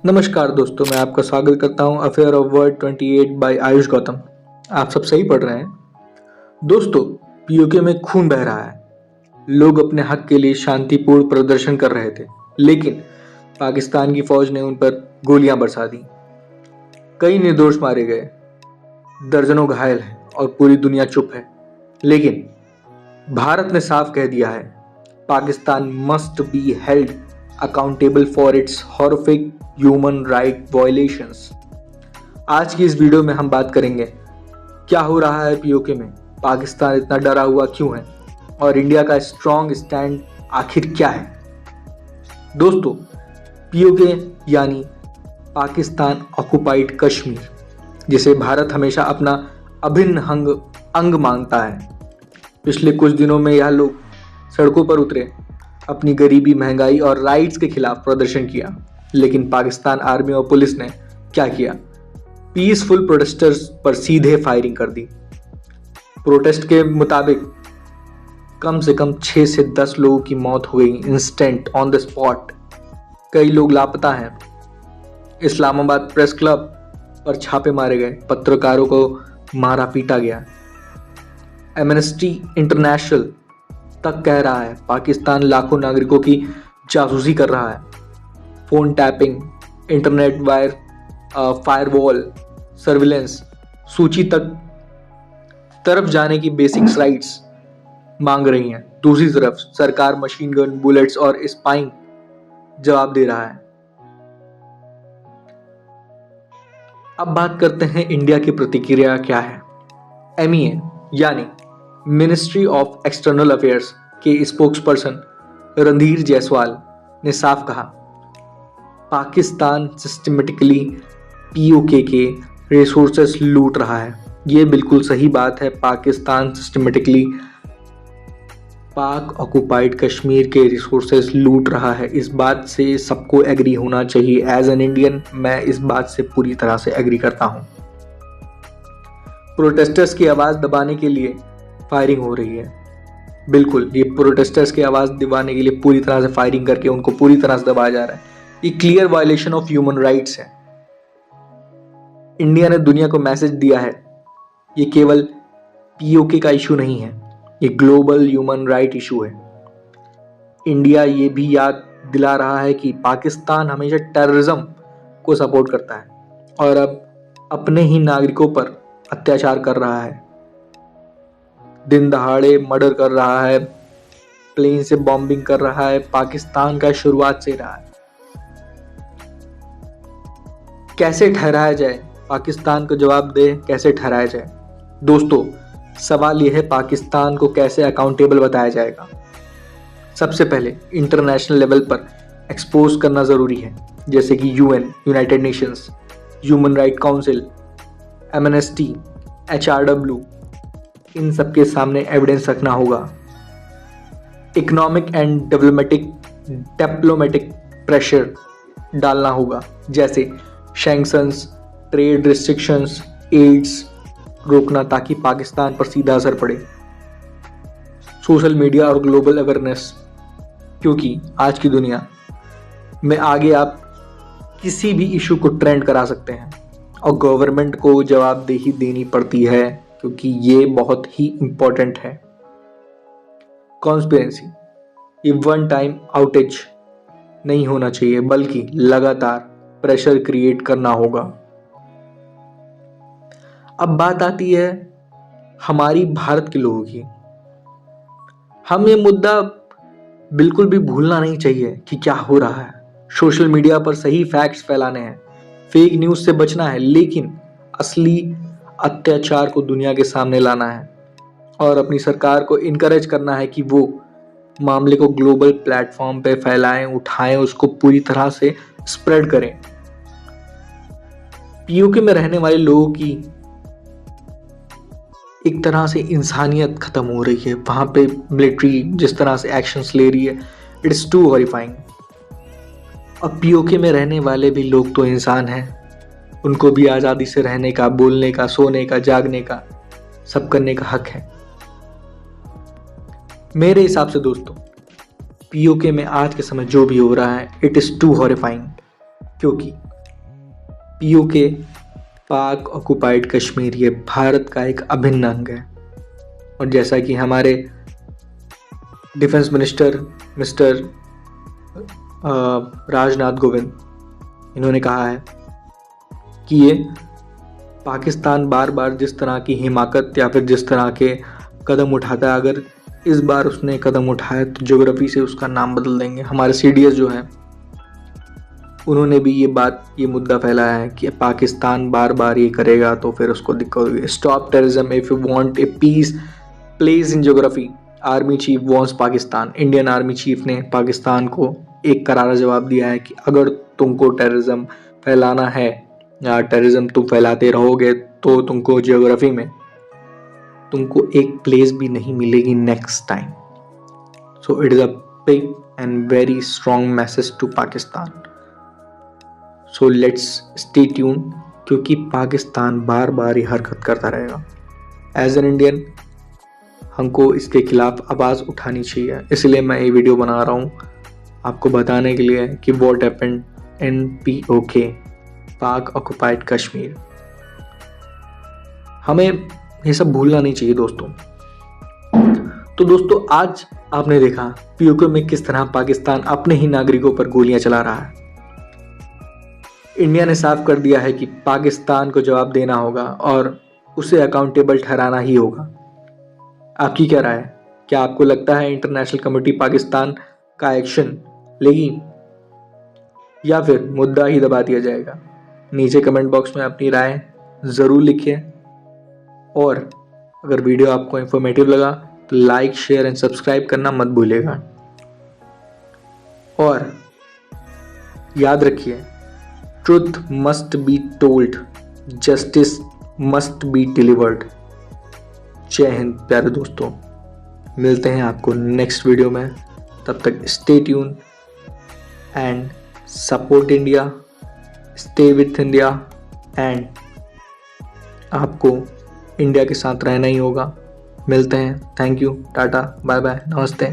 नमस्कार दोस्तों, मैं आपका स्वागत करता हूं अफेयर ऑफ वर्ड 28 बाय आयुष गौतम। आप सब सही पढ़ रहे हैं दोस्तों। पीओके में खून बह रहा है। लोग अपने हक के लिए शांतिपूर्ण प्रदर्शन कर रहे थे, लेकिन पाकिस्तान की फौज ने उन पर गोलियां बरसा दी। कई निर्दोष मारे गए, दर्जनों घायल हैं और पूरी दुनिया चुप है। लेकिन भारत ने साफ कह दिया है, Pakistan must be held accountable for its horrific human right violations. आज की इस वीडियो में हम बात करेंगे क्या हो रहा है पीओके में, पाकिस्तान इतना डरा हुआ क्यों है और इंडिया का स्ट्रॉन्ग स्टैंड आखिर क्या है। दोस्तों, पीओके यानी पाकिस्तान ऑक्युपाइड कश्मीर, जिसे भारत हमेशा अपना अभिन्न अंग मानता है। पिछले कुछ दिनों में यह लोग सड़कों पर उतरे, अपनी गरीबी, महंगाई और राइट्स के खिलाफ प्रदर्शन किया। लेकिन पाकिस्तान आर्मी और पुलिस ने क्या किया? पीसफुल प्रोटेस्टर्स पर सीधे फायरिंग कर दी। प्रोटेस्ट के मुताबिक कम से कम 6 से 10 लोगों की मौत हो गई, इंस्टेंट ऑन द स्पॉट। कई लोग लापता हैं। इस्लामाबाद प्रेस क्लब पर छापे मारे गए, पत्रकारों को मारा पीटा गया। एमनेस्टी इंटरनेशनल तक कह रहा है पाकिस्तान लाखों नागरिकों की जासूसी कर रहा है। Phone tapping, internet firewall, surveillance, सूची तक तरफ जाने की बेसिक राइट्स मांग रही हैं। दूसरी तरफ सरकार मशीन गन, बुलेट्स और स्पाइंग जवाब दे रहा है। अब बात करते हैं इंडिया की प्रतिक्रिया क्या है। एमईए यानी मिनिस्ट्री ऑफ एक्सटर्नल अफेयर्स के स्पोक्सपर्सन रणधीर जायसवाल ने साफ कहा, पाकिस्तान सिस्टमेटिकली पीओके के रिसोर्सेस लूट रहा है। ये बिल्कुल सही बात है। पाकिस्तान सिस्टमेटिकली पाक ऑक्युपाइड कश्मीर के रिसोर्सेस लूट रहा है। इस बात से सबको एग्री होना चाहिए। एज एन इंडियन मैं इस बात से पूरी तरह से एग्री करता हूं। प्रोटेस्टर्स की आवाज दबाने के लिए फायरिंग हो रही है। बिल्कुल, ये प्रोटेस्टर्स की आवाज दबाने के लिए पूरी तरह से फायरिंग करके उनको पूरी तरह से दबाया जा रहा है। ये clear violation of human rights है। इंडिया ने दुनिया को मैसेज दिया है, ये केवल पीओके का इशू नहीं है, ये ग्लोबल ह्यूमन राइट इशू है। इंडिया ये भी याद दिला रहा है कि पाकिस्तान हमेशा टेररिज्म को सपोर्ट करता है और अब अपने ही नागरिकों पर अत्याचार कर रहा है। दिन दहाड़े मर्डर कर रहा है, प्लेन से बॉम्बिंग कर रहा है। पाकिस्तान का शुरुआत से रहा है। कैसे ठहराया जाए? पाकिस्तान को जवाब दे, कैसे ठहराया जाए? दोस्तों, सवाल यह है, पाकिस्तान को कैसे अकाउंटेबल बताया जाएगा? सबसे पहले इंटरनेशनल लेवल पर एक्सपोज करना जरूरी है, जैसे कि UN, United Nations, human right council, amnesty, HRW, इन सबके सामने एविडेंस रखना होगा। इकोनॉमिक एंड डिप्लोमेटिक प्रेशर डालना होगा, जैसे सैंक्शंस, ट्रेड रिस्ट्रिक्शंस, एड्स रोकना, ताकि पाकिस्तान पर सीधा असर पड़े। सोशल मीडिया और ग्लोबल अवेयरनेस, क्योंकि आज की दुनिया में आगे आप किसी भी इशू को ट्रेंड करा सकते हैं और गवर्नमेंट को जवाबदेही देनी पड़ती है, क्योंकि ये बहुत ही इंपॉर्टेंट है। कॉन्स्पिरेसी, ये वन टाइम आउटेज नहीं होना चाहिए, बल्कि लगातार प्रेशर क्रिएट करना होगा। अब बात आती है हमारी भारत के लोगों की। हम ये मुद्दा बिल्कुल भी भूलना नहीं चाहिए कि क्या हो रहा है। सोशल मीडिया पर सही फैक्ट्स फैलाने हैं, फेक न्यूज से बचना है, लेकिन असली अत्याचार को दुनिया के सामने लाना है और अपनी सरकार को इनकरेज करना है कि वो मामले को ग्लोबल प्लेटफॉर्म पे फैलाएं, उठाएं, उसको पूरी तरह से स्प्रेड करें। पीओके में रहने वाले लोगों की एक तरह से इंसानियत खत्म हो रही है। वहां पे मिलिट्री जिस तरह से एक्शंस ले रही है, इट इज टू हॉरिफाइंग। अब पीओके में रहने वाले भी लोग तो इंसान हैं, उनको भी आज़ादी से रहने का, बोलने का, सोने का, जागने का, सब करने का हक है। मेरे हिसाब से दोस्तों, पीओके में आज के समय जो भी हो रहा है, इट इज़ टू हॉरिफाइंग, क्योंकि पीओके, पाक ऑक्युपाइड कश्मीर, ये भारत का एक अभिन्न अंग है। और जैसा कि हमारे defence minister mister Rajnath Kovind, इन्होंने कहा है कि ये पाकिस्तान बार बार जिस तरह की हिमाकत या फिर जिस तरह के कदम उठाता है, अगर इस बार उसने कदम उठाया तो ज्योग्राफी से उसका नाम बदल देंगे। हमारे सीडीएस जो हैं, उन्होंने भी ये मुद्दा फैलाया है कि पाकिस्तान बार बार ये करेगा तो फिर उसको दिक्कत होगी। Stop terrorism if you want a peace place in geography, army chief wants Pakistan. Indian army chief ने पाकिस्तान को एक करारा जवाब दिया है कि अगर तुमको टेररिज्म फैलाना है या टेररिज्म तुम फैलाते रहोगे तो तुमको ज्योग्राफी में तुमको एक प्लेस भी नहीं मिलेगी next time. So it is a big and very strong message to Pakistan. So let's stay tune, क्योंकि पाकिस्तान बार बार ये हरकत करता रहेगा। एज एन इंडियन हमको इसके खिलाफ आवाज़ उठानी चाहिए, इसलिए मैं ये वीडियो बना रहा हूँ आपको बताने के लिए कि व्हाट हैपेंड इन पीओके, पाक ऑक्युपाइड कश्मीर। हमें ये सब भूलना नहीं चाहिए दोस्तों। तो दोस्तों, आज आपने देखा पीओके में किस तरह पाकिस्तान अपने ही नागरिकों पर गोलियां चला रहा है। इंडिया ने साफ कर दिया है कि पाकिस्तान को जवाब देना होगा और उसे अकाउंटेबल ठहराना ही होगा। आपकी क्या राय है? क्या आपको लगता है इंटरनेशनल कमेटी पाकिस्तान का एक्शन लेगी या फिर मुद्दा ही दबा दिया जाएगा? नीचे कमेंट बॉक्स में अपनी राय ज़रूर लिखिए। और अगर वीडियो आपको इंफॉर्मेटिव लगा तो लाइक, शेयर एंड सब्सक्राइब करना मत भूलिएगा। और याद रखिए, truth must be told, justice must be delivered. जय हिंद प्यारे दोस्तों, मिलते हैं आपको नेक्स्ट वीडियो में। तब तक stay tune and support India, stay with India and आपको इंडिया के साथ रहना ही होगा। मिलते हैं। Thank you, tata, bye bye, नमस्ते।